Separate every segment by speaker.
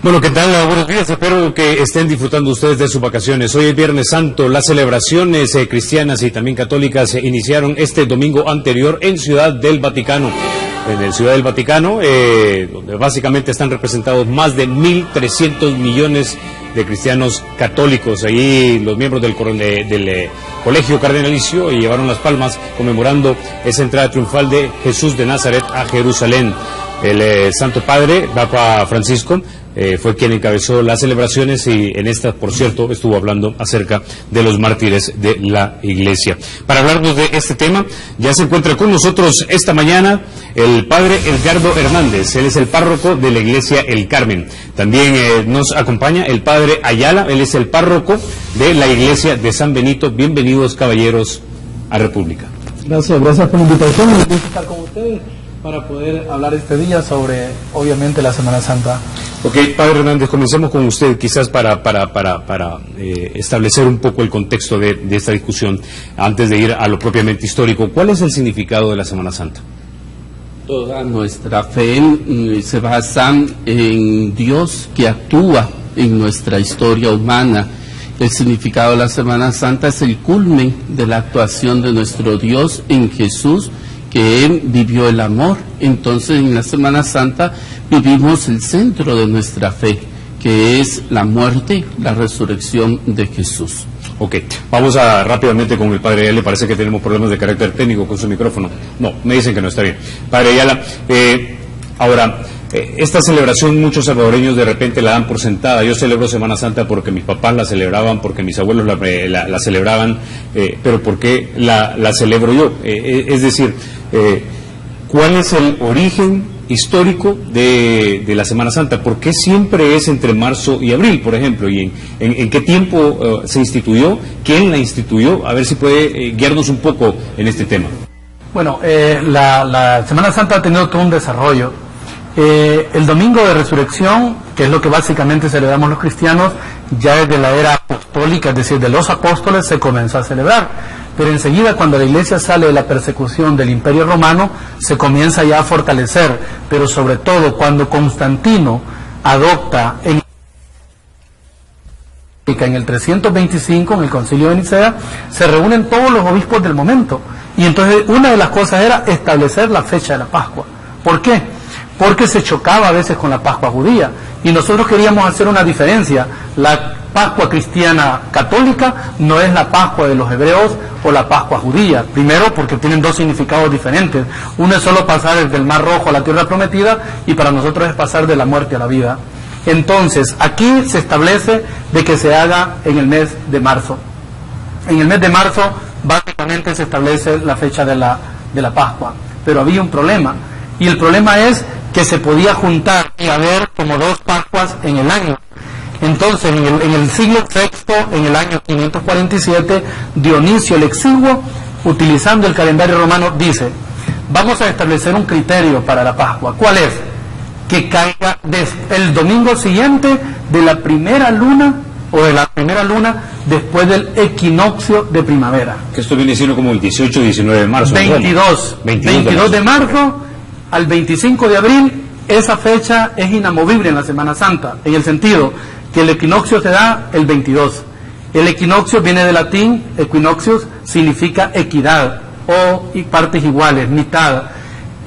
Speaker 1: Bueno, ¿qué tal? Buenos días, espero que estén disfrutando ustedes de sus vacaciones. Hoy es Viernes Santo, las celebraciones cristianas y también católicas se iniciaron este domingo anterior en Ciudad del Vaticano. En el Ciudad del Vaticano, donde básicamente están representados más de 1.300 millones de cristianos católicos. Allí los miembros del Colegio Cardenalicio llevaron las palmas conmemorando esa entrada triunfal de Jesús de Nazaret a Jerusalén. El Santo Padre, Papa Francisco, fue quien encabezó las celebraciones y en esta, por cierto, estuvo hablando acerca de los mártires de la Iglesia. Para hablarnos de este tema, ya se encuentra con nosotros esta mañana el Padre Edgardo Hernández. Él es el párroco de la Iglesia El Carmen. También nos acompaña el Padre Ayala. Él es el párroco de la Iglesia de San Benito. Bienvenidos, caballeros, a República.
Speaker 2: Gracias por la invitación. Me gusta estar con ustedes para poder hablar este día sobre, obviamente, la Semana Santa.
Speaker 1: Ok, Padre Hernández, comencemos con usted, quizás para establecer un poco el contexto de esta discusión, antes de ir a lo propiamente histórico. ¿Cuál es el significado de la Semana Santa?
Speaker 3: Toda nuestra fe se basa en Dios que actúa en nuestra historia humana. El significado de la Semana Santa es el culmen de la actuación de nuestro Dios en Jesús, que Él vivió el amor. Entonces en la Semana Santa vivimos el centro de nuestra fe, que es la muerte, la resurrección de Jesús.
Speaker 1: Ok, vamos rápidamente con el Padre Ayala. Le parece que tenemos problemas de carácter técnico con su micrófono. No, me dicen que no está bien. Padre Ayala, ahora, esta celebración muchos salvadoreños de repente la dan por sentada. Yo celebro Semana Santa porque mis papás la celebraban, porque mis abuelos la celebraban, pero ¿por qué la celebro yo? Es decir, ¿cuál es el origen histórico de la Semana Santa? ¿Por qué siempre es entre marzo y abril, por ejemplo? ¿Y en qué tiempo se instituyó? ¿Quién la instituyó? A ver si puede guiarnos un poco en este tema.
Speaker 2: Bueno, la Semana Santa ha tenido todo un desarrollo. El Domingo de Resurrección, que es lo que básicamente celebramos los cristianos, ya desde la era apostólica, es decir, de los apóstoles, se comenzó a celebrar. Pero enseguida, cuando la Iglesia sale de la persecución del Imperio Romano, se comienza ya a fortalecer. Pero sobre todo, cuando Constantino adopta en el 325, en el Concilio de Nicea, se reúnen todos los obispos del momento. Y entonces una de las cosas era establecer la fecha de la Pascua. ¿Por qué? Porque se chocaba a veces con la Pascua judía. Y nosotros queríamos hacer una diferencia. La Pascua cristiana católica no es la Pascua de los hebreos o la Pascua judía. Primero, porque tienen dos significados diferentes. Uno es solo pasar desde el Mar Rojo a la Tierra Prometida, y para nosotros es pasar de la muerte a la vida. Entonces, aquí se establece de que se haga en el mes de marzo. En el mes de marzo, básicamente se establece la fecha de la Pascua. Pero había un problema. Y el problema es que se podía juntar y haber como dos Pascuas en el año. Entonces, en el siglo VI, en el año 547, Dionisio el Exiguo, utilizando el calendario romano, dice: vamos a establecer un criterio para la Pascua. ¿Cuál es? Que caiga el domingo siguiente de la primera luna, o de la primera luna después del equinoccio de primavera.
Speaker 1: Que esto viene siendo como el 18 y 19 de marzo.
Speaker 2: 22 de marzo al 25 de abril. Esa fecha es inamovible en la Semana Santa, en el sentido que el equinoccio se da el 22. El equinoccio viene del latín, equinoccius significa equidad, o partes iguales, mitad.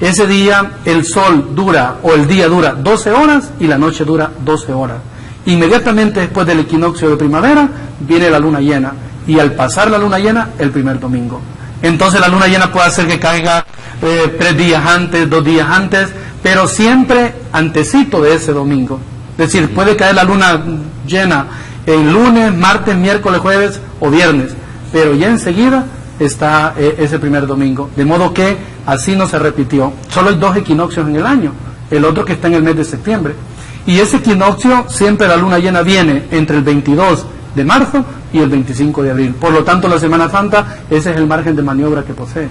Speaker 2: Ese día el sol dura, o el día dura 12 horas y la noche dura 12 horas. Inmediatamente después del equinoccio de primavera viene la luna llena, y al pasar la luna llena, el primer domingo. Entonces la luna llena puede hacer que caiga 3 días antes, 2 días antes, pero siempre antecito de ese domingo. Es decir, puede caer la luna llena el lunes, martes, miércoles, jueves o viernes, pero ya enseguida está ese primer domingo. De modo que así no se repitió. Solo hay 2 equinoccios en el año, el otro que está en el mes de septiembre. Y ese equinoccio, siempre la luna llena viene entre el 22 de marzo y el 25 de abril. Por lo tanto, la Semana Santa, ese es el margen de maniobra que posee.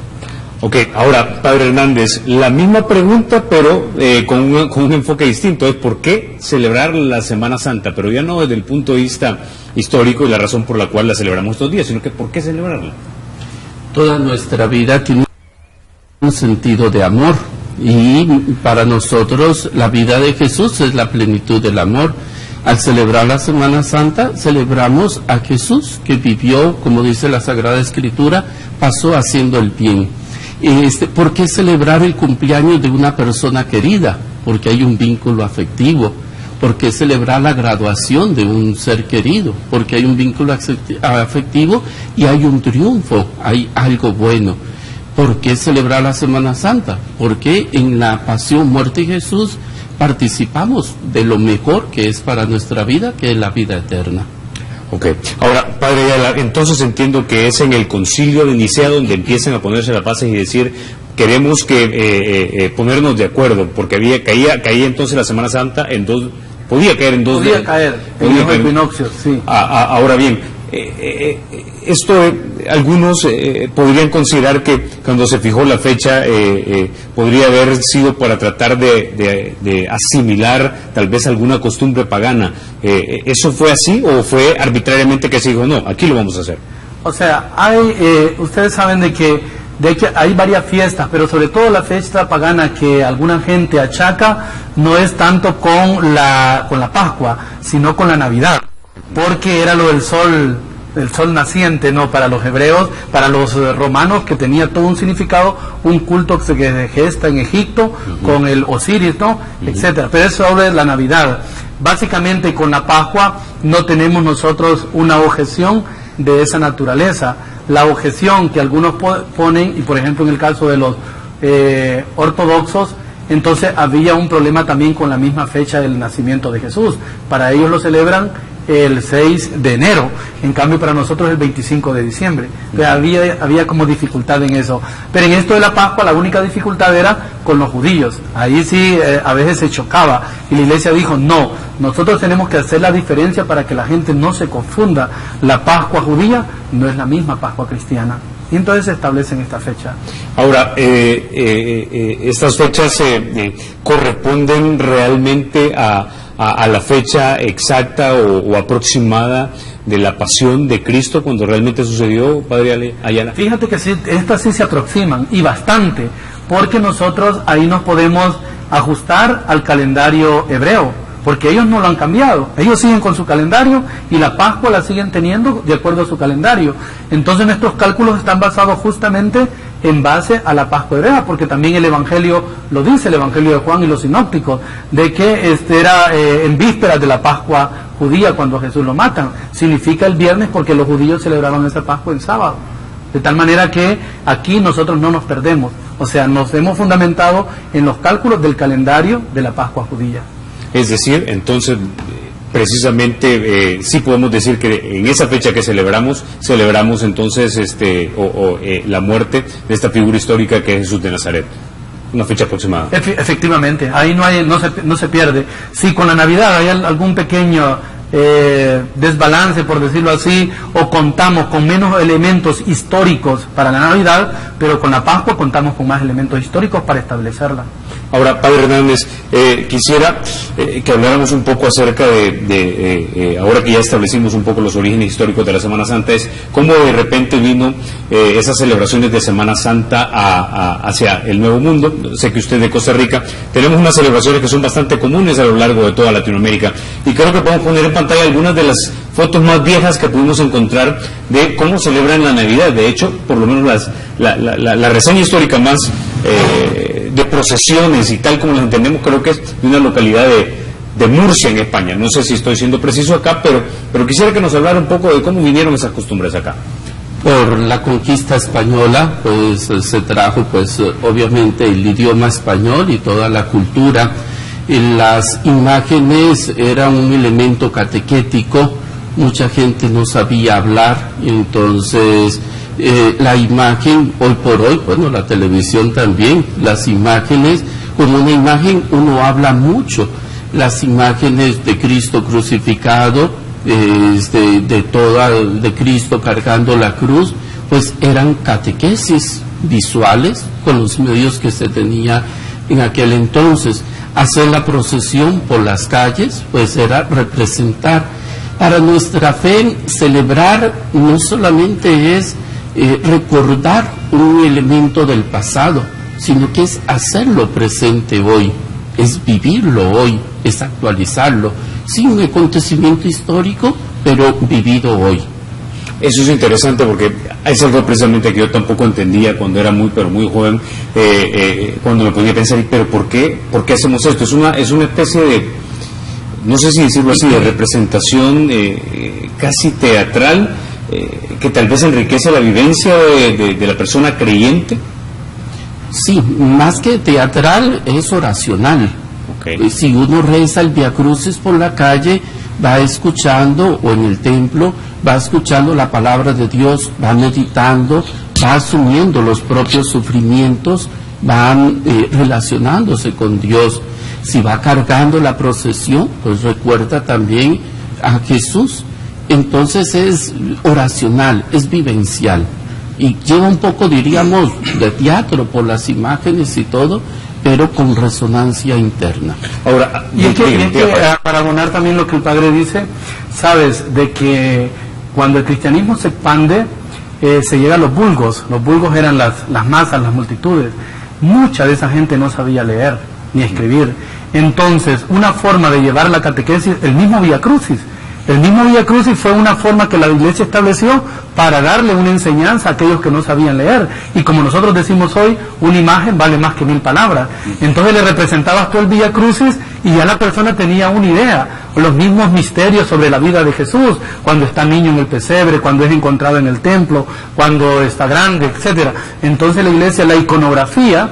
Speaker 1: Ok, ahora, Padre Hernández, la misma pregunta, pero con un enfoque distinto, es ¿por qué celebrar la Semana Santa? Pero ya no desde el punto de vista histórico y la razón por la cual la celebramos estos días, sino que ¿por qué celebrarla?
Speaker 3: Toda nuestra vida tiene un sentido de amor, y para nosotros la vida de Jesús es la plenitud del amor. Al celebrar la Semana Santa, celebramos a Jesús, que vivió, como dice la Sagrada Escritura, pasó haciendo el bien. ¿Por qué celebrar el cumpleaños de una persona querida? Porque hay un vínculo afectivo. ¿Por qué celebrar la graduación de un ser querido? Porque hay un vínculo afectivo y hay un triunfo, hay algo bueno. ¿Por qué celebrar la Semana Santa? Porque en la pasión, muerte de Jesús participamos de lo mejor que es para nuestra vida, que es la vida eterna.
Speaker 1: Ok. Ahora, Padre Ayala, entonces entiendo que es en el Concilio de Nicea donde empiezan a ponerse las bases y decir, queremos que ponernos de acuerdo, porque caía entonces la Semana Santa en dos, podía caer en dos.
Speaker 2: Podía caer en los equinoccios, sí.
Speaker 1: Ahora bien, esto algunos podrían considerar que cuando se fijó la fecha podría haber sido para tratar de asimilar tal vez alguna costumbre pagana. ¿Eso fue así o fue arbitrariamente que se dijo, no, aquí lo vamos a hacer?
Speaker 2: O sea, ustedes saben de que hay varias fiestas, pero sobre todo la fiesta pagana que alguna gente achaca no es tanto con la Pascua, sino con la Navidad, porque era lo del sol, el sol naciente, ¿no? Para los hebreos, para los romanos, que tenía todo un significado, un culto que se gesta en Egipto, con el Osiris, ¿no? Etcétera. Pero eso habla de la Navidad. Básicamente con la Pascua no tenemos nosotros una objeción de esa naturaleza. La objeción que algunos ponen, y por ejemplo en el caso de los ortodoxos, entonces había un problema también con la misma fecha del nacimiento de Jesús. Para ellos lo celebran el 6 de enero, en cambio para nosotros el 25 de diciembre. Había como dificultad en eso. Pero en esto de la Pascua la única dificultad era con los judíos. Ahí sí a veces se chocaba y la iglesia dijo, no, nosotros tenemos que hacer la diferencia para que la gente no se confunda. La Pascua judía no es la misma Pascua cristiana. Y entonces se establecen esta fecha.
Speaker 1: Ahora, estas fechas corresponden realmente a la fecha exacta o aproximada de la pasión de Cristo cuando realmente sucedió, Padre Ayala.
Speaker 2: Fíjate que sí, estas sí se aproximan, y bastante, porque nosotros ahí nos podemos ajustar al calendario hebreo, porque ellos no lo han cambiado, ellos siguen con su calendario y la Pascua la siguen teniendo de acuerdo a su calendario. Entonces nuestros cálculos están basados justamente en base a la Pascua hebrea, porque también el Evangelio lo dice, el Evangelio de Juan y los sinópticos, de que era en vísperas de la Pascua judía cuando Jesús lo matan. Significa el viernes porque los judíos celebraban esa Pascua en sábado. De tal manera que aquí nosotros no nos perdemos, o sea, nos hemos fundamentado en los cálculos del calendario de la Pascua judía.
Speaker 1: Es decir, entonces, precisamente, sí podemos decir que en esa fecha que celebramos entonces la muerte de esta figura histórica que es Jesús de Nazaret. Una fecha aproximada.
Speaker 2: Efectivamente, ahí no se pierde. Si con la Navidad hay algún pequeño desbalance, por decirlo así, o contamos con menos elementos históricos para la Navidad, pero con la Pascua contamos con más elementos históricos para establecerla.
Speaker 1: Ahora, Padre Hernández, quisiera que habláramos un poco acerca ahora que ya establecimos un poco los orígenes históricos de la Semana Santa, es cómo de repente vino esas celebraciones de Semana Santa hacia el Nuevo Mundo. Sé que usted de Costa Rica, tenemos unas celebraciones que son bastante comunes a lo largo de toda Latinoamérica, y creo que podemos poner en pantalla algunas de las fotos más viejas que pudimos encontrar de cómo celebran la Navidad. De hecho, por lo menos la reseña histórica más de procesiones y tal como las entendemos, creo que es de una localidad de Murcia, en España. No sé si estoy siendo preciso acá, pero quisiera que nos hablara un poco de cómo vinieron esas costumbres acá.
Speaker 3: Por la conquista española, pues se trajo, pues obviamente el idioma español y toda la cultura. Las imágenes eran un elemento catequético, mucha gente no sabía hablar, entonces la imagen, hoy por hoy, bueno, la televisión también, las imágenes, como una imagen uno habla mucho, las imágenes de Cristo crucificado, de Cristo cargando la cruz, pues eran catequesis visuales con los medios que se tenía en aquel entonces. Hacer la procesión por las calles, pues era representar. Para nuestra fe, celebrar no solamente es recordar un elemento del pasado, sino que es hacerlo presente hoy, es vivirlo hoy, es actualizarlo. Sí, un acontecimiento histórico, pero vivido hoy.
Speaker 1: Eso es interesante porque es algo precisamente que yo tampoco entendía cuando era pero muy joven, cuando me ponía a pensar, pero ¿por qué hacemos esto? Es una especie de, no sé si decirlo así, de representación casi teatral, que tal vez enriquece la vivencia de la persona creyente.
Speaker 3: Sí, más que teatral es oracional. Okay. Si uno reza el Vía Crucis por la calle, va escuchando, o en el templo, va escuchando la palabra de Dios, va meditando, va asumiendo los propios sufrimientos, van relacionándose con Dios. Si va cargando la procesión, pues recuerda también a Jesús. Entonces es oracional, es vivencial. Y lleva un poco, diríamos, de teatro por las imágenes y todo, pero con resonancia interna.
Speaker 2: Ahora, y es que para abonar también lo que el padre dice, sabes, de que cuando el cristianismo se expande, se llega a los vulgos eran las masas, las multitudes. Mucha de esa gente no sabía leer ni escribir. Entonces, una forma de llevar la catequesis, el mismo Vía Crucis fue una forma que la Iglesia estableció para darle una enseñanza a aquellos que no sabían leer. Y como nosotros decimos hoy, una imagen vale más que 1000 palabras. Entonces le representabas tú el Vía Crucis y ya la persona tenía una idea. Los mismos misterios sobre la vida de Jesús, cuando está niño en el pesebre, cuando es encontrado en el templo, cuando está grande, etcétera. Entonces la Iglesia, la iconografía,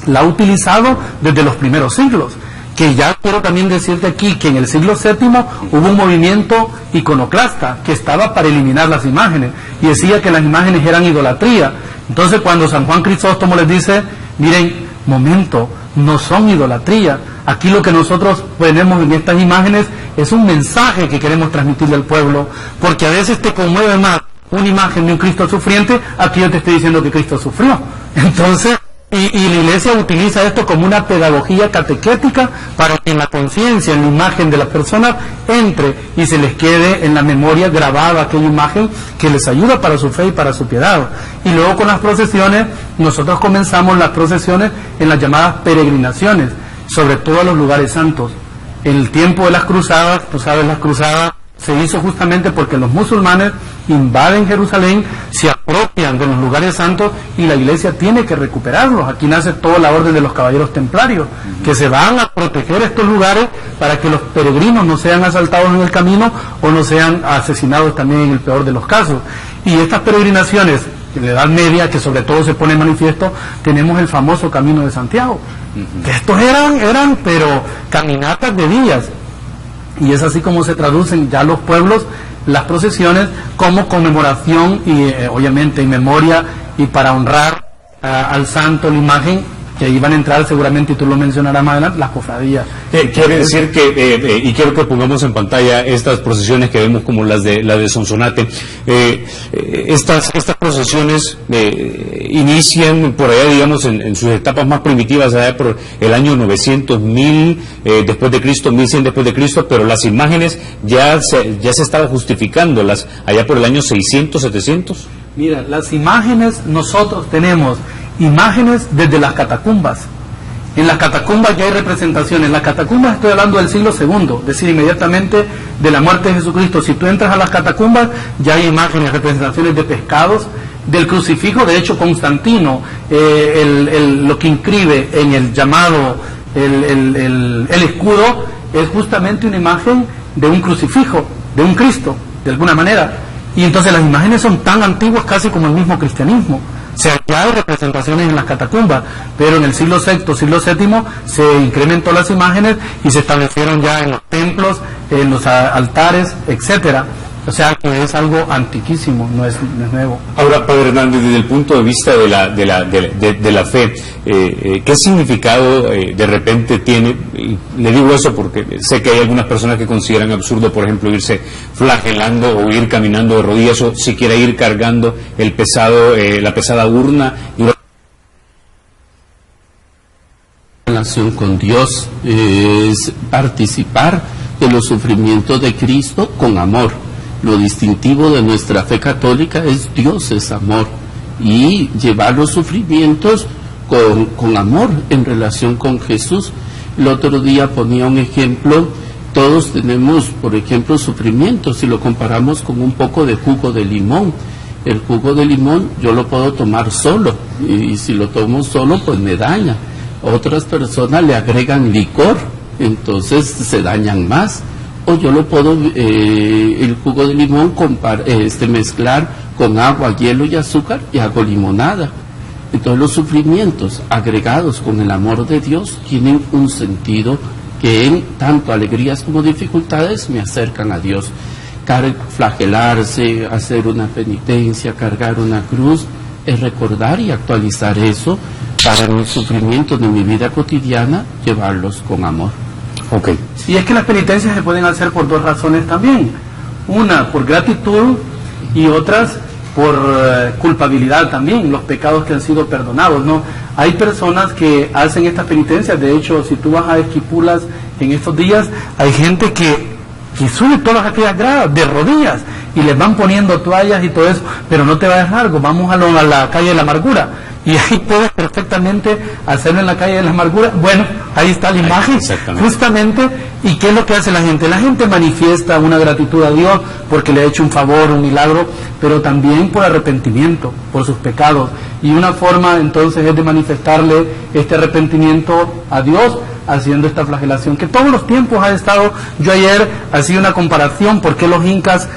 Speaker 2: la ha utilizado desde los primeros siglos. Que ya quiero también decirte aquí que en el siglo VII hubo un movimiento iconoclasta que estaba para eliminar las imágenes y decía que las imágenes eran idolatría. Entonces cuando San Juan Crisóstomo les dice, miren, momento, no son idolatría, aquí lo que nosotros ponemos en estas imágenes es un mensaje que queremos transmitirle al pueblo, porque a veces te conmueve más una imagen de un Cristo sufriente a que yo te estoy diciendo que Cristo sufrió. Entonces, y la Iglesia utiliza esto como una pedagogía catequética para que en la conciencia, en la imagen de las personas, entre y se les quede en la memoria grabada aquella imagen que les ayuda para su fe y para su piedad. Y luego con las procesiones, nosotros comenzamos las procesiones en las llamadas peregrinaciones, sobre todo a los lugares santos. En el tiempo de las cruzadas, tú sabes, las cruzadas se hizo justamente porque los musulmanes invaden Jerusalén, se apropian de los lugares santos y la Iglesia tiene que recuperarlos. Aquí nace toda la orden de los caballeros templarios, que se van a proteger estos lugares para que los peregrinos no sean asaltados en el camino o no sean asesinados también en el peor de los casos. Y estas peregrinaciones en la Edad Media, que sobre todo se pone en manifiesto, tenemos el famoso Camino de Santiago. Que estos eran pero caminatas de días. Y es así como se traducen ya los pueblos las procesiones como conmemoración y obviamente en memoria y para honrar al santo, la imagen, que ahí van a entrar seguramente, y tú lo mencionarás más adelante, las cofradías.
Speaker 1: Quiere decir que, y quiero que pongamos en pantalla estas procesiones que vemos como la de Sonsonate, estas procesiones inician por allá, digamos, en sus etapas más primitivas, allá por el año 900, 1000 después de Cristo, 1100 después de Cristo, pero las imágenes ya se estaban justificándolas allá por el año 600, 700.
Speaker 2: Mira, las imágenes, nosotros tenemos imágenes desde las catacumbas. En las catacumbas ya hay representaciones. En las catacumbas estoy hablando del siglo II, es decir, inmediatamente de la muerte de Jesucristo. Si tú entras a las catacumbas, ya hay imágenes, representaciones de pescados, del crucifijo. De hecho, Constantino, lo que inscribe en el llamado, el escudo, es justamente una imagen de un crucifijo, de un Cristo, de alguna manera. Y entonces las imágenes son tan antiguas casi como el mismo cristianismo. O sea, ya hay representaciones en las catacumbas, pero en el siglo VI, siglo VII, se incrementó las imágenes y se establecieron ya en los templos, en los altares, etcétera. O sea, que es algo antiquísimo, no es nuevo.
Speaker 1: Ahora, Padre Hernández, desde el punto de vista de la fe, ¿qué significado de repente tiene? Y le digo eso porque sé que hay algunas personas que consideran absurdo, por ejemplo, irse flagelando o ir caminando de rodillas o siquiera ir cargando la pesada urna.
Speaker 3: La relación con Dios es participar de los sufrimientos de Cristo con amor. Lo distintivo de nuestra fe católica es Dios es amor, y llevar los sufrimientos con amor en relación con Jesús. El otro día ponía un ejemplo todos tenemos, por ejemplo, sufrimientos, si lo comparamos con un poco de jugo de limón. El jugo de limón yo lo puedo tomar solo, y si lo tomo solo, pues me daña. Otras personas le agregan licor, entonces se dañan más. O yo lo puedo, el jugo de limón, mezclar con agua, hielo y azúcar y hago limonada. Entonces los sufrimientos agregados con el amor de Dios tienen un sentido que en tanto alegrías como dificultades me acercan a Dios. Flagelarse, hacer una penitencia, cargar una cruz, es recordar y actualizar eso para los sufrimientos de mi vida cotidiana, llevarlos con amor.
Speaker 1: Ok.
Speaker 2: Y es que las penitencias se pueden hacer por dos razones también. Una, por gratitud, y otras por culpabilidad también, los pecados que han sido perdonados, ¿no? Hay personas que hacen estas penitencias. De hecho, si tú vas a Esquipulas en estos días, hay gente que sube todas aquellas gradas de rodillas y les van poniendo toallas y todo eso, pero no te vayas largo, vamos a la calle de la amargura, y ahí puedes perfectamente hacerlo en la calle de la amargura. Bueno, ahí está la imagen, justamente. ¿Y qué es lo que hace la gente? La gente manifiesta una gratitud a Dios porque le ha hecho un favor, un milagro, pero también por arrepentimiento, por sus pecados. Y una forma entonces es de manifestarle este arrepentimiento a Dios, haciendo esta flagelación que todos los tiempos ha estado. Yo ayer hacía una comparación por qué los incas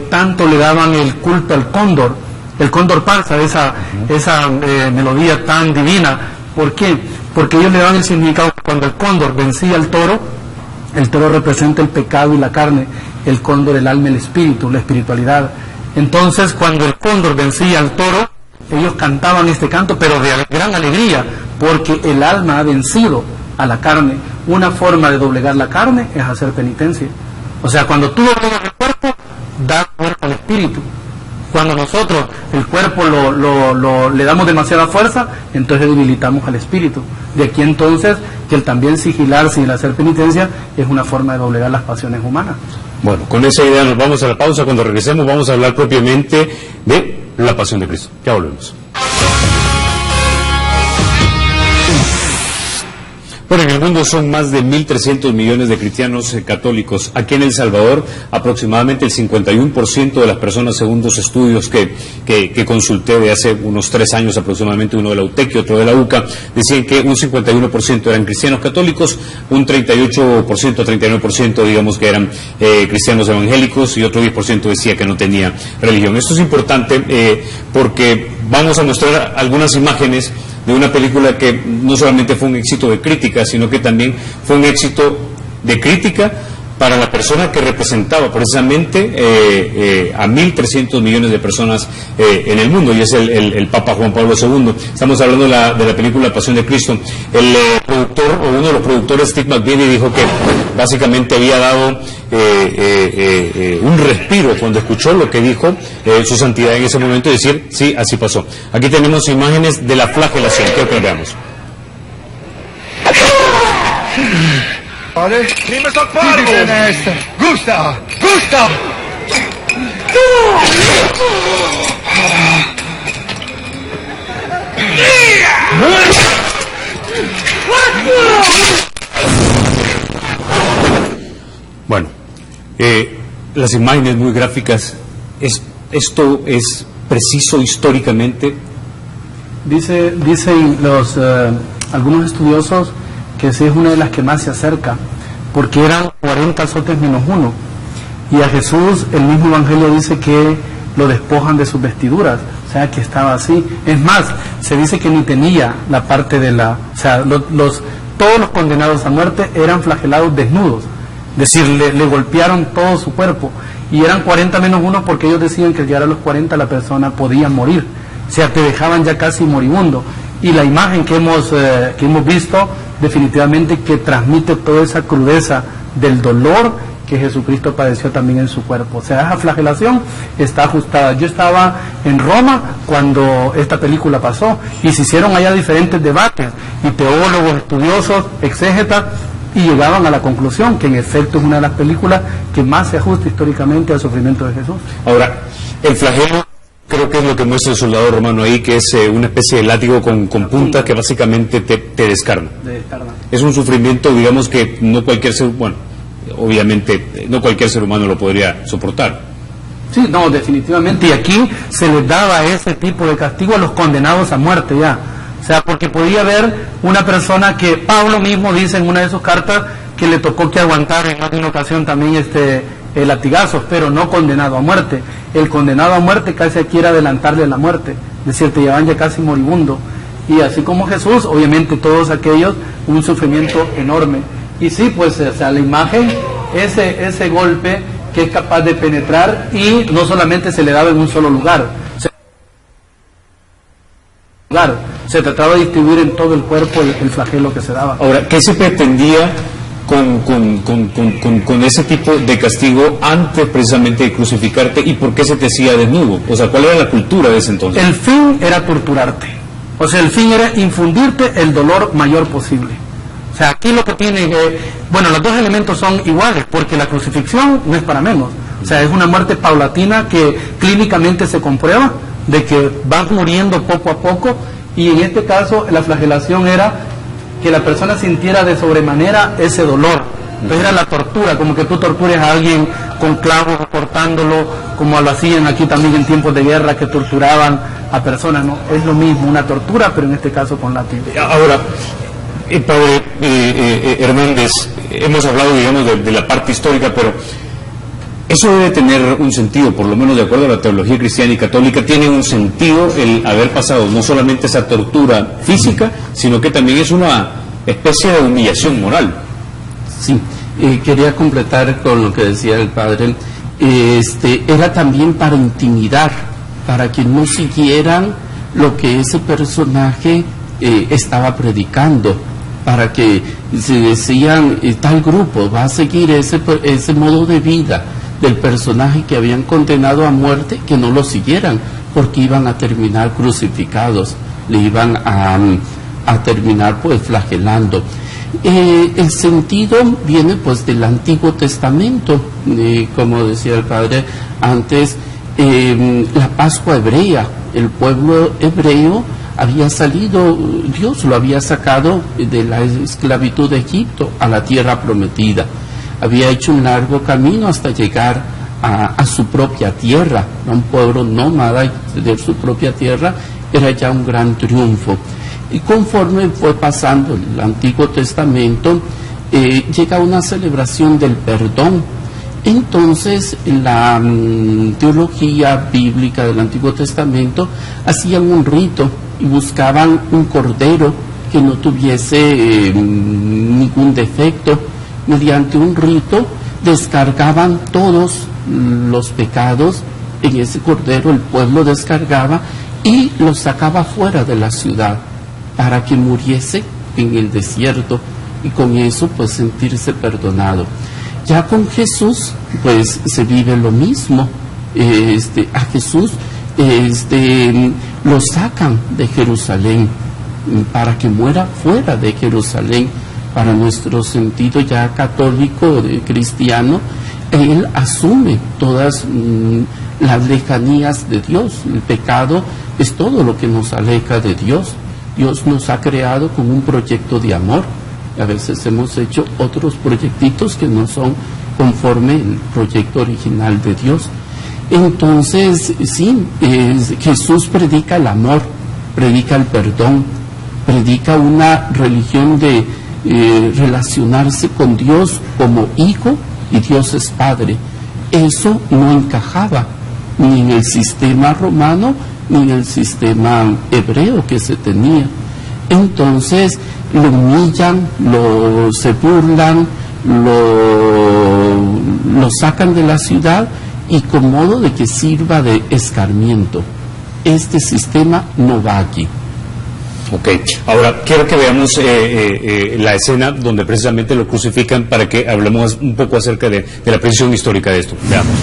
Speaker 2: tanto le daban el culto al cóndor, el cóndor parsa, esa melodía tan divina. ¿Por qué? Porque ellos le daban el significado cuando el cóndor vencía al toro. El toro representa el pecado y la carne, el cóndor el alma, el espíritu, la espiritualidad. Entonces, cuando el cóndor vencía al toro, ellos cantaban este canto, pero de gran alegría, porque el alma ha vencido a la carne. Una forma de doblegar la carne es hacer penitencia. O sea, cuando tú doblegas el cuerpo, da cuerpo al espíritu. Cuando nosotros el cuerpo le damos demasiada fuerza, entonces debilitamos al espíritu. De aquí entonces que el también sigilarse y el hacer penitencia es una forma de doblegar las pasiones humanas.
Speaker 1: Bueno, con esa idea nos vamos a la pausa. Cuando regresemos vamos a hablar propiamente de la pasión de Cristo. Ya volvemos. Bueno, en el mundo son más de 1.300 millones de cristianos católicos. Aquí en El Salvador, aproximadamente el 51% de las personas, según dos estudios que consulté de hace unos 3 años aproximadamente, uno de la UTEC y otro de la UCA, decían que un 51% eran cristianos católicos, un 38%, 39% digamos que eran cristianos evangélicos, y otro 10% decía que no tenía religión. Esto es importante porque vamos a mostrar algunas imágenes de una película que no solamente fue un éxito de crítica, sino que también fue un éxito de crítica para la persona que representaba precisamente a 1.300 millones de personas en el mundo, y es el Papa Juan Pablo II. Estamos hablando de la película Pasión de Cristo. El productor, o uno de los productores, Steve McVitie, dijo que básicamente había dado un respiro cuando escuchó lo que dijo su santidad en ese momento, y decir, sí, así pasó. Aquí tenemos imágenes de la flagelación. Quiero que veamos.
Speaker 4: Prima soccorso! Gusta! Gusta!
Speaker 1: Bueno, las imágenes muy gráficas. Esto es preciso históricamente.
Speaker 2: Dicen algunos estudiosos que sí es una de las que más se acerca, porque eran 40 azotes menos uno, y a Jesús el mismo Evangelio dice que lo despojan de sus vestiduras, o sea que estaba así. Es más, se dice que ni tenía la parte de o sea, todos los condenados a muerte eran flagelados desnudos, es decir, le golpearon todo su cuerpo, y eran 40 menos uno porque ellos decían que al llegar a los 40 la persona podía morir, o sea, te dejaban ya casi moribundo. Y la imagen que hemos visto definitivamente que transmite toda esa crudeza del dolor que Jesucristo padeció también en su cuerpo. O sea, esa flagelación está ajustada. Yo estaba en Roma cuando esta película pasó, y se hicieron allá diferentes debates, y teólogos, estudiosos, exégetas, y llegaban a la conclusión que en efecto es una de las películas que más se ajusta históricamente al sufrimiento de Jesús.
Speaker 1: Ahora, el flagelo creo que es lo que muestra el soldado romano ahí, que es una especie de látigo con punta que básicamente te descarna. Es un sufrimiento, digamos, que no cualquier ser, bueno, obviamente no cualquier ser humano lo podría soportar.
Speaker 2: Sí, no, definitivamente. Y aquí se les daba ese tipo de castigo a los condenados a muerte ya. O sea, porque podía haber una persona que Pablo mismo dice en una de sus cartas que le tocó que aguantar en más de una ocasión también latigazos, pero no condenado a muerte. El condenado a muerte casi quiere adelantarle la muerte, es decir, te llevan ya casi moribundo. Y así como Jesús, obviamente todos aquellos, un sufrimiento enorme. Y sí, pues, o sea, la imagen, ese golpe que es capaz de penetrar, y no solamente se le daba en un solo lugar, se trataba de distribuir en todo el cuerpo el flagelo que se daba.
Speaker 1: Ahora, ¿qué se pretendía con ese tipo de castigo antes precisamente de crucificarte, y por qué se te hacía desnudo? O sea, ¿cuál era la cultura de ese entonces?
Speaker 2: El fin era torturarte, o sea, el fin era infundirte el dolor mayor posible. O sea, aquí lo que tiene bueno, los dos elementos son iguales, porque la crucifixión no es para menos. O sea, es una muerte paulatina que clínicamente se comprueba, de que vas muriendo poco a poco, y en este caso la flagelación era que la persona sintiera de sobremanera ese dolor. Entonces era la tortura, como que tú tortures a alguien con clavos cortándolo, como lo hacían aquí también en tiempos de guerra, que torturaban a personas, ¿no? Es lo mismo, una tortura, pero en este caso con látigo.
Speaker 1: Ahora, padre Hernández, hemos hablado, digamos, de la parte histórica, pero eso debe tener un sentido, por lo menos de acuerdo a la teología cristiana y católica, tiene un sentido el haber pasado no solamente esa tortura física, sino que también es una especie de humillación moral.
Speaker 3: Sí, quería completar con lo que decía el padre. Era también para intimidar, para que no siguieran lo que ese personaje estaba predicando, para que se decían, tal grupo va a seguir ese modo de vida del personaje que habían condenado a muerte, que no lo siguieran, porque iban a terminar crucificados, le iban a terminar pues flagelando. El sentido viene pues del Antiguo Testamento, como decía el padre antes, la Pascua hebrea, el pueblo hebreo había salido, Dios lo había sacado de la esclavitud de Egipto a la tierra prometida. Había hecho un largo camino hasta llegar a su propia tierra, a un pueblo nómada, de su propia tierra, era ya un gran triunfo. Y conforme fue pasando el Antiguo Testamento, llega una celebración del perdón. Entonces, la teología bíblica del Antiguo Testamento hacían un rito y buscaban un cordero que no tuviese ningún defecto. Mediante un rito descargaban todos los pecados en ese cordero, el pueblo descargaba y los sacaba fuera de la ciudad para que muriese en el desierto y con eso pues sentirse perdonado. Ya con Jesús pues se vive lo mismo. A Jesús lo sacan de Jerusalén para que muera fuera de Jerusalén. Para nuestro sentido ya católico, cristiano, él asume todas las lejanías de Dios. El pecado es todo lo que nos aleja de Dios. Dios nos ha creado con un proyecto de amor. A veces hemos hecho otros proyectitos que no son conforme el proyecto original de Dios. Entonces, sí, Jesús predica el amor, predica el perdón, predica una religión de relacionarse con Dios como hijo, y Dios es padre. Eso no encajaba ni en el sistema romano ni en el sistema hebreo que se tenía. Entonces lo humillan, se burlan, lo sacan de la ciudad, y con modo de que sirva de escarmiento. Este sistema no va aquí.
Speaker 1: Ok, ahora quiero que veamos la escena donde precisamente lo crucifican, para que hablemos un poco acerca de la precisión histórica de esto. Veamos.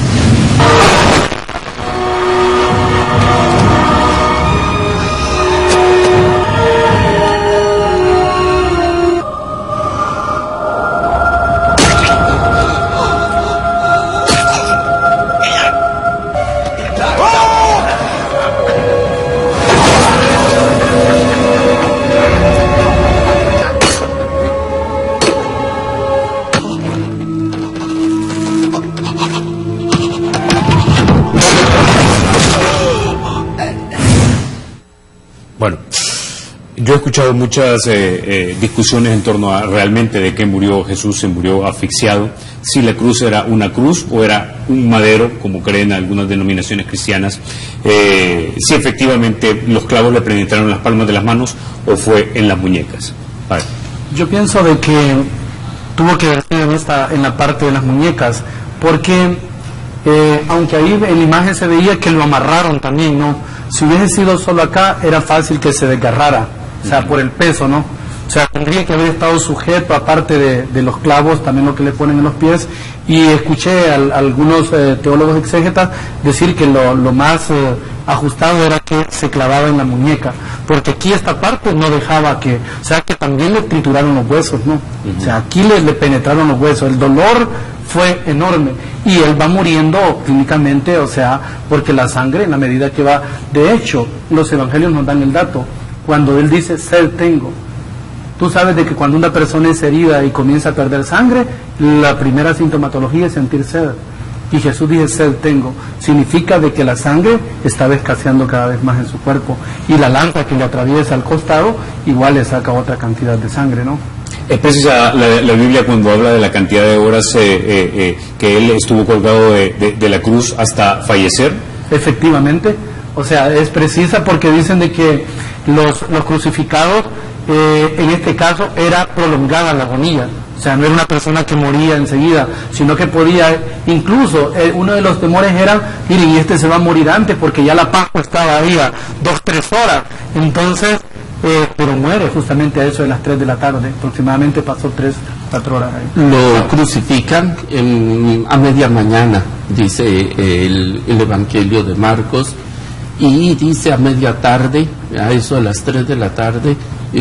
Speaker 1: Bueno, yo he escuchado muchas discusiones en torno a realmente de qué murió Jesús. Se murió asfixiado, si la cruz era una cruz o era un madero, como creen algunas denominaciones cristianas, si efectivamente los clavos le penetraron las palmas de las manos o fue en las muñecas. Vale.
Speaker 2: Yo pienso de que tuvo que haber sido en la parte de las muñecas, porque aunque ahí en la imagen se veía que lo amarraron también, ¿no? Si hubiese sido solo acá, era fácil que se desgarrara, o sea, por el peso, ¿no? O sea, tendría que haber estado sujeto, aparte de los clavos, también lo que le ponen en los pies. Y escuché a algunos teólogos exégetas decir que lo más ajustado era que se clavaba en la muñeca, porque aquí esta parte no dejaba que, o sea, que también le trituraron los huesos, ¿no? O sea, aquí le penetraron los huesos, el dolor fue enorme, y él va muriendo clínicamente, o sea, porque la sangre, en la medida que va, de hecho, los evangelios nos dan el dato, cuando él dice, sed tengo. Tú sabes de que cuando una persona es herida y comienza a perder sangre, la primera sintomatología es sentir sed. Y Jesús dice, sed tengo. Significa de que la sangre estaba escaseando cada vez más en su cuerpo. Y la lanza que le atraviesa al costado, igual le saca otra cantidad de sangre, ¿no?
Speaker 1: Es precisa la Biblia cuando habla de la cantidad de horas que él estuvo colgado de la cruz hasta fallecer.
Speaker 2: Efectivamente. O sea, es precisa porque dicen de que los crucificados, en este caso, era prolongada la agonía. O sea, no era una persona que moría enseguida, sino que podía, incluso, uno de los temores era, miren, y este se va a morir antes porque ya la Pascua estaba ahí a 2-3 horas. Entonces, pero muere justamente a eso de las 3 de la tarde, aproximadamente pasó 3-4 horas ahí.
Speaker 3: Lo crucifican a media mañana, dice el Evangelio de Marcos, y dice a media tarde, a eso a las 3 de la tarde,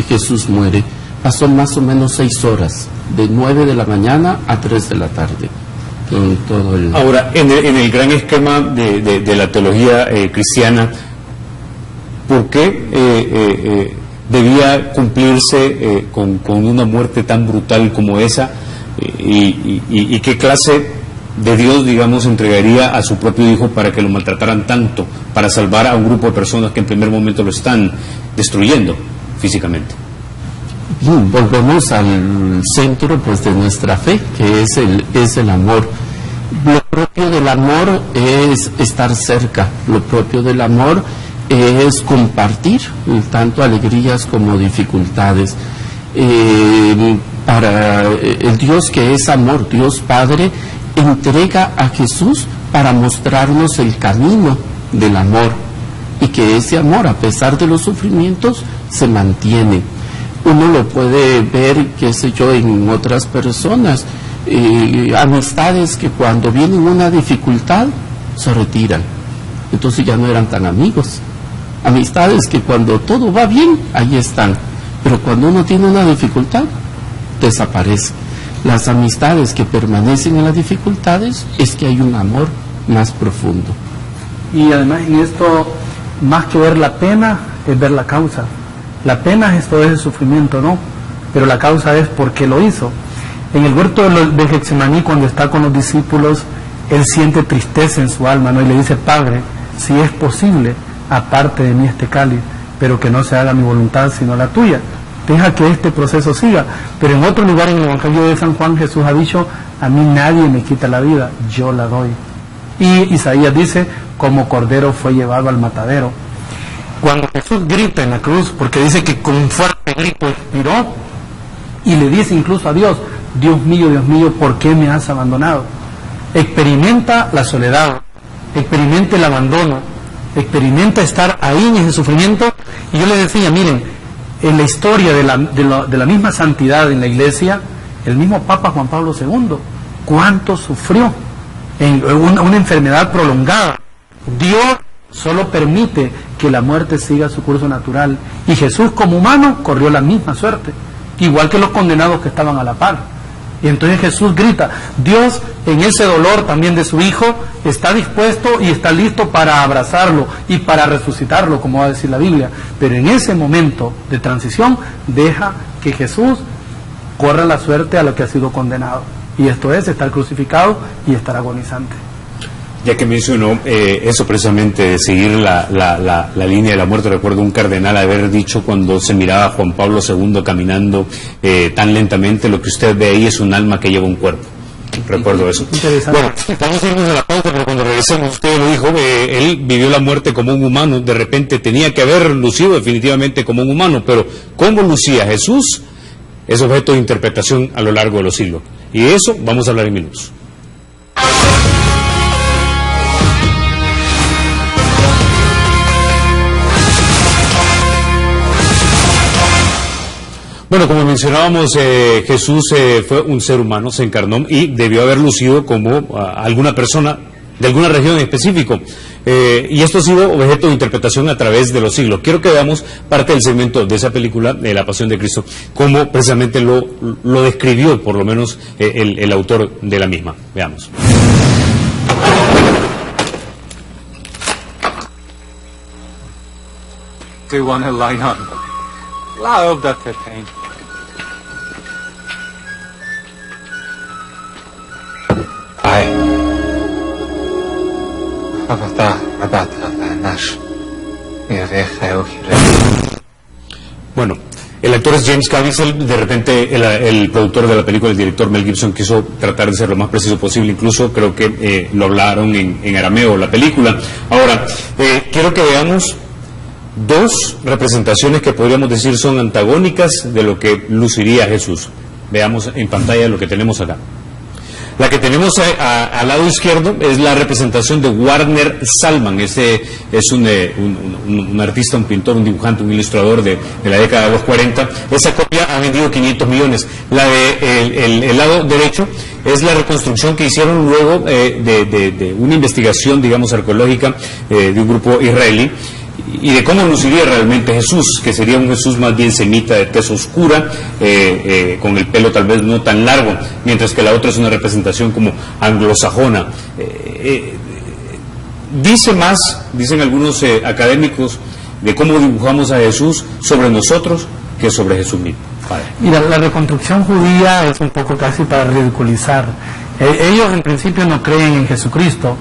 Speaker 3: Jesús muere. Pasó más o menos 6 horas, de 9 de la mañana a 3 de la tarde. Todo el...
Speaker 1: Ahora, en el gran esquema de la teología cristiana, ¿por qué debía cumplirse con una muerte tan brutal como esa? ¿Y qué clase de Dios, digamos, entregaría a su propio Hijo para que lo maltrataran tanto, para salvar a un grupo de personas que en primer momento lo están destruyendo físicamente?
Speaker 3: Volvemos al centro, pues, de nuestra fe, que es el amor. Lo propio del amor es estar cerca, lo propio del amor es compartir tanto alegrías como dificultades. Para el Dios que es amor, Dios Padre, entrega a Jesús para mostrarnos el camino del amor, y que ese amor, a pesar de los sufrimientos, se mantiene. Uno lo puede ver, qué sé yo, en otras personas, amistades que cuando viene una dificultad se retiran, entonces ya no eran tan amigos. Amistades que cuando todo va bien, ahí están, pero cuando uno tiene una dificultad, desaparece. Las amistades que permanecen en las dificultades es que hay un amor más profundo.
Speaker 2: Y además en esto, más que ver la pena, es ver la causa. La pena es todo ese sufrimiento, ¿no? Pero la causa es por qué lo hizo. En el huerto de Getsemaní, cuando está con los discípulos, él siente tristeza en su alma, ¿no? Y le dice, Padre, si es posible, aparte de mí este cáliz, pero que no se haga mi voluntad sino la tuya. Deja que este proceso siga. Pero en otro lugar en el Evangelio de San Juan, Jesús ha dicho, a mí nadie me quita la vida, yo la doy. Y Isaías dice, como cordero fue llevado al matadero. Cuando Jesús grita en la cruz, porque dice que con un fuerte grito expiró, y le dice incluso a Dios, Dios mío, ¿por qué me has abandonado? Experimenta la soledad, experimenta el abandono, experimenta estar ahí en ese sufrimiento. Y yo les decía, miren, en la historia de la misma santidad en la Iglesia, el mismo Papa Juan Pablo II, ¿cuánto sufrió en una enfermedad prolongada? Dios solo permite que la muerte siga su curso natural, y Jesús como humano corrió la misma suerte, igual que los condenados que estaban a la par. Y entonces Jesús grita, Dios en ese dolor también de su Hijo está dispuesto y está listo para abrazarlo y para resucitarlo, como va a decir la Biblia, pero en ese momento de transición deja que Jesús corra la suerte a lo que ha sido condenado, y esto es estar crucificado y estar agonizante.
Speaker 1: Ya que mencionó eso precisamente, de seguir la línea de la muerte, recuerdo un cardenal haber dicho cuando se miraba a Juan Pablo II caminando tan lentamente, lo que usted ve ahí es un alma que lleva un cuerpo. Recuerdo eso.
Speaker 2: Interesante.
Speaker 1: Bueno, vamos a irnos a la pausa, pero cuando regresemos, usted lo dijo, él vivió la muerte como un humano, de repente tenía que haber lucido definitivamente como un humano, pero ¿cómo lucía Jesús? Es objeto de interpretación a lo largo de los siglos. Y de eso vamos a hablar en minutos. Bueno, como mencionábamos, Jesús fue un ser humano, se encarnó y debió haber lucido como alguna persona de alguna región en específico. Y esto ha sido objeto de interpretación a través de los siglos. Quiero que veamos parte del segmento de esa película, de La Pasión de Cristo, cómo precisamente lo describió, por lo menos, el autor de la misma. Veamos.
Speaker 5: Do you want to lie on? Loud that pain.
Speaker 1: Bueno, el actor es James Caviezel. De repente el productor de la película, el director Mel Gibson, quiso tratar de ser lo más preciso posible, incluso creo que lo hablaron en arameo la película. Ahora, quiero que veamos dos representaciones que podríamos decir son antagónicas de lo que luciría Jesús. Veamos en pantalla lo que tenemos acá. La que tenemos al lado izquierdo es la representación de Warner Sallman. Ese es un artista, un pintor, un dibujante, un ilustrador de la década de los 40. Esa copia ha vendido 500 millones. La de el lado derecho es la reconstrucción que hicieron luego de una investigación, digamos, arqueológica de un grupo israelí, y de cómo luciría realmente Jesús, que sería un Jesús más bien semita, de tez oscura, con el pelo tal vez no tan largo, mientras que la otra es una representación como anglosajona. Dice más, dicen algunos académicos, de cómo dibujamos a Jesús sobre nosotros que sobre Jesús mismo. Vale.
Speaker 2: Mira, la reconstrucción judía es un poco casi para ridiculizar. Ellos en principio no creen en Jesucristo,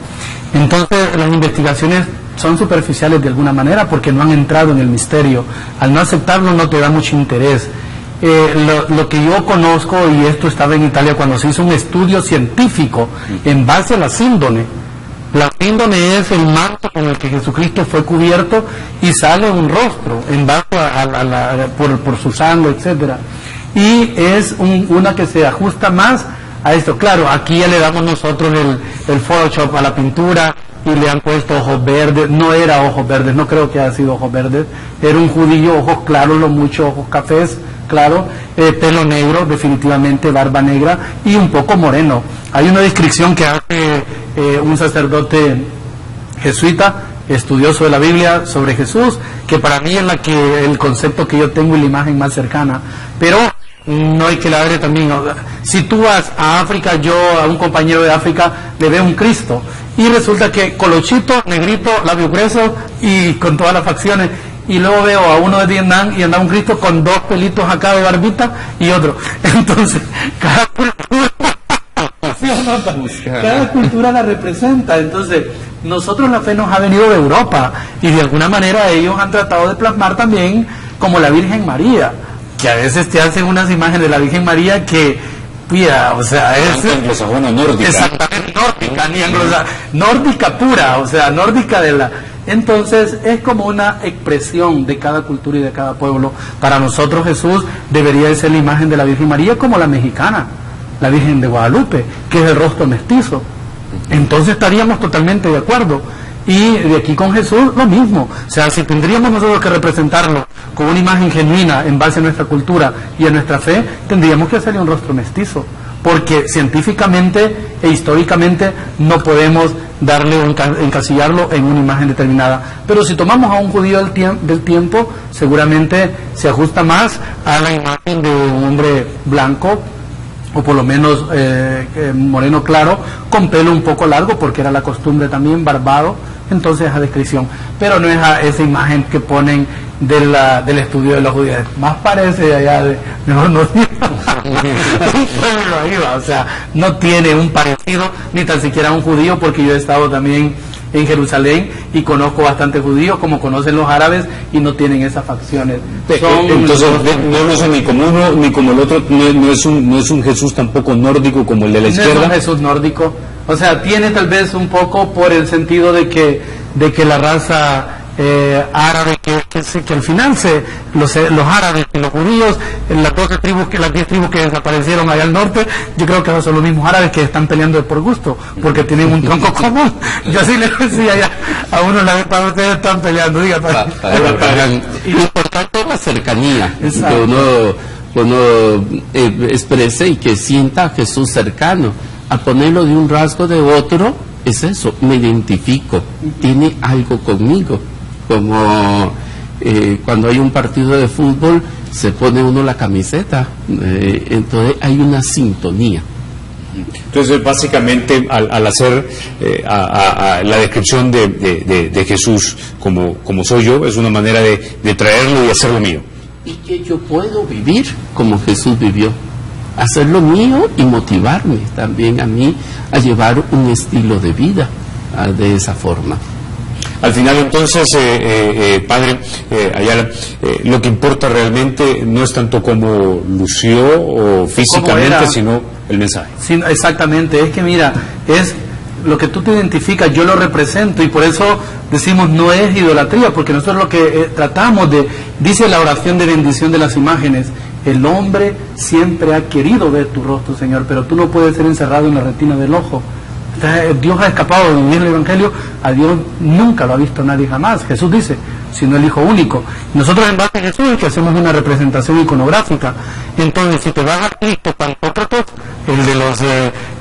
Speaker 2: entonces las investigaciones son superficiales de alguna manera porque no han entrado en el misterio. Al no aceptarlo no te da mucho interés. Lo que yo conozco, y esto estaba en Italia cuando se hizo un estudio científico en base a la síndone. La síndone es el manto con el que Jesucristo fue cubierto y sale un rostro en base por su sangre, etcétera. Y es una que se ajusta más a esto. Claro, aquí ya le damos nosotros el Photoshop a la pintura y le han puesto ojos verdes. No era ojos verdes, no creo que haya sido ojos verdes. Era un judío, ojos claros, lo mucho ojos cafés, claro, pelo negro, definitivamente, barba negra y un poco moreno. Hay una descripción que hace un sacerdote jesuita, estudioso de la Biblia, sobre Jesús, que para mí es el concepto que yo tengo y la imagen más cercana. Pero no hay que la ver también. Si tú vas a África, yo a un compañero de África le veo un Cristo y resulta que colochito, negrito, labio grueso y con todas las facciones, y luego veo a uno de Vietnam y anda un Cristo con dos pelitos acá de barbita y otro. Entonces cada cultura la representa. Entonces nosotros, la fe nos ha venido de Europa y de alguna manera ellos han tratado de plasmar también, como la Virgen María, que a veces te hacen unas imágenes de la Virgen María que, o sea, es
Speaker 1: anglosajona nórdica.
Speaker 2: Exactamente, nórdica, nórdica pura, o sea, nórdica de la... Entonces es como una expresión de cada cultura y de cada pueblo. Para nosotros Jesús debería de ser la imagen de la Virgen María, como la mexicana, la Virgen de Guadalupe, que es el rostro mestizo. Entonces estaríamos totalmente de acuerdo. Y de aquí con Jesús lo mismo. O sea, si tendríamos nosotros que representarlo con una imagen genuina en base a nuestra cultura y a nuestra fe, tendríamos que hacerle un rostro mestizo, porque científicamente e históricamente no podemos encasillarlo en una imagen determinada. Pero si tomamos a un judío del tiempo, seguramente se ajusta más a la imagen de un hombre blanco, o por lo menos moreno claro, con pelo un poco largo, porque era la costumbre también, barbado, entonces esa descripción, pero no es esa imagen que ponen del estudio de los judíos, más parece allá de, mejor no diga. O sea, no tiene un parecido ni tan siquiera un judío, porque yo he estado también en Jerusalén y conozco bastantes judíos como conocen los árabes y no tienen esas facciones.
Speaker 1: Entonces no son ni como uno ni como el otro, no es un Jesús tampoco nórdico como el de la izquierda.
Speaker 2: No es un Jesús nórdico, o sea, tiene tal vez un poco por el sentido de que la raza árabe, que al final los árabes y los judíos, las 10 tribus que desaparecieron allá al norte, yo creo que son los mismos árabes que están peleando por gusto, porque tienen un tronco común. Yo así le decía ya a uno la vez, para ustedes están peleando, diga,
Speaker 3: y lo importante es la cercanía, que uno exprese y que sienta a Jesús cercano. A ponerlo de un rasgo de otro, es eso, me identifico, tiene algo conmigo. Como cuando hay un partido de fútbol, se pone uno la camiseta, entonces hay una sintonía.
Speaker 1: Entonces, básicamente, al hacer la descripción de Jesús como soy yo, es una manera de traerlo y hacerlo mío.
Speaker 3: Y que yo puedo vivir como Jesús vivió, hacerlo mío y motivarme también a mí a llevar un estilo de vida de esa forma.
Speaker 1: Al final, entonces, padre Ayala, lo que importa realmente no es tanto cómo lució o físicamente, sino el mensaje.
Speaker 2: Sí, exactamente, es que mira, es lo que tú te identificas, yo lo represento, y por eso decimos no es idolatría, porque nosotros lo que tratamos dice la oración de bendición de las imágenes, el hombre siempre ha querido ver tu rostro, Señor, pero tú no puedes ser encerrado en la retina del ojo. Dios ha escapado de vivir el Evangelio, a Dios nunca lo ha visto nadie jamás. Jesús dice, sino el Hijo único. Nosotros en base a Jesús es que hacemos una representación iconográfica. Entonces, si te vas a Cristo, el de los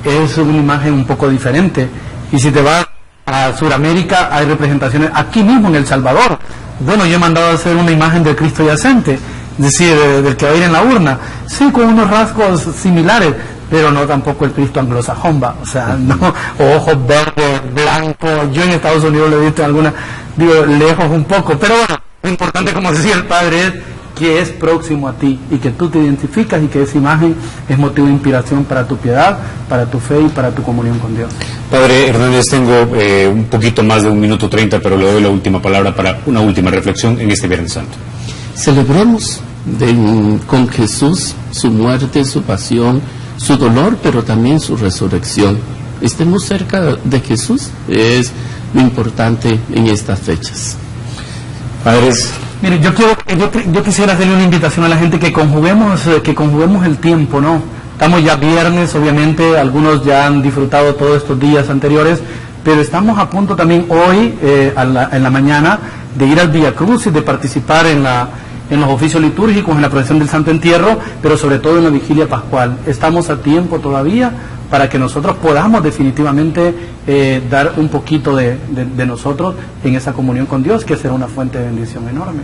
Speaker 2: es una imagen un poco diferente. Y si te vas a Sudamérica, hay representaciones aquí mismo en El Salvador. Bueno, yo he mandado a hacer una imagen del Cristo yacente, es decir, del que va a ir en la urna, sí, con unos rasgos similares, pero no tampoco el Cristo anglosajón, o sea, no, o ojos verdes, blancos. Yo en Estados Unidos lo he visto en alguna, lejos un poco, pero bueno, lo importante, como decía el padre, es que es próximo a ti y que tú te identificas y que esa imagen es motivo de inspiración para tu piedad, para tu fe y para tu comunión con Dios.
Speaker 1: Padre Hernández, tengo un poquito más de 1 minuto 30, pero le doy la última palabra para una última reflexión en este Viernes Santo.
Speaker 3: Celebremos con Jesús su muerte, su pasión, su dolor, pero también su resurrección. Estemos cerca de Jesús, es lo importante en estas fechas.
Speaker 1: Padres,
Speaker 2: mire, yo quisiera hacerle una invitación a la gente que conjuguemos el tiempo, ¿no? Estamos ya viernes, obviamente, algunos ya han disfrutado todos estos días anteriores, pero estamos a punto también hoy, en la mañana, de ir al Vía Crucis, de participar en los oficios litúrgicos, en la procesión del Santo Entierro, pero sobre todo en la vigilia pascual. Estamos a tiempo todavía para que nosotros podamos definitivamente dar un poquito de nosotros en esa comunión con Dios, que será una fuente de bendición enorme.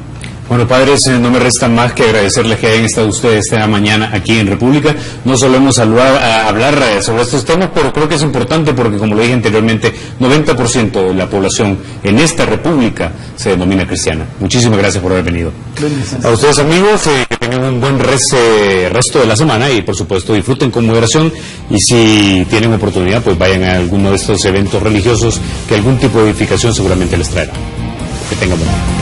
Speaker 1: Bueno, padres, no me resta más que agradecerles que hayan estado ustedes esta mañana aquí en República. No solemos hablar sobre estos temas, pero creo que es importante porque, como lo dije anteriormente, 90% de la población en esta república se denomina cristiana. Muchísimas gracias por haber venido.
Speaker 2: Bendiciones.
Speaker 1: A ustedes, amigos, que tengan un buen resto de la semana y, por supuesto, disfruten con moderación, y si tienen oportunidad, pues vayan a alguno de estos eventos religiosos que algún tipo de edificación seguramente les traerá. Que tengan buen día.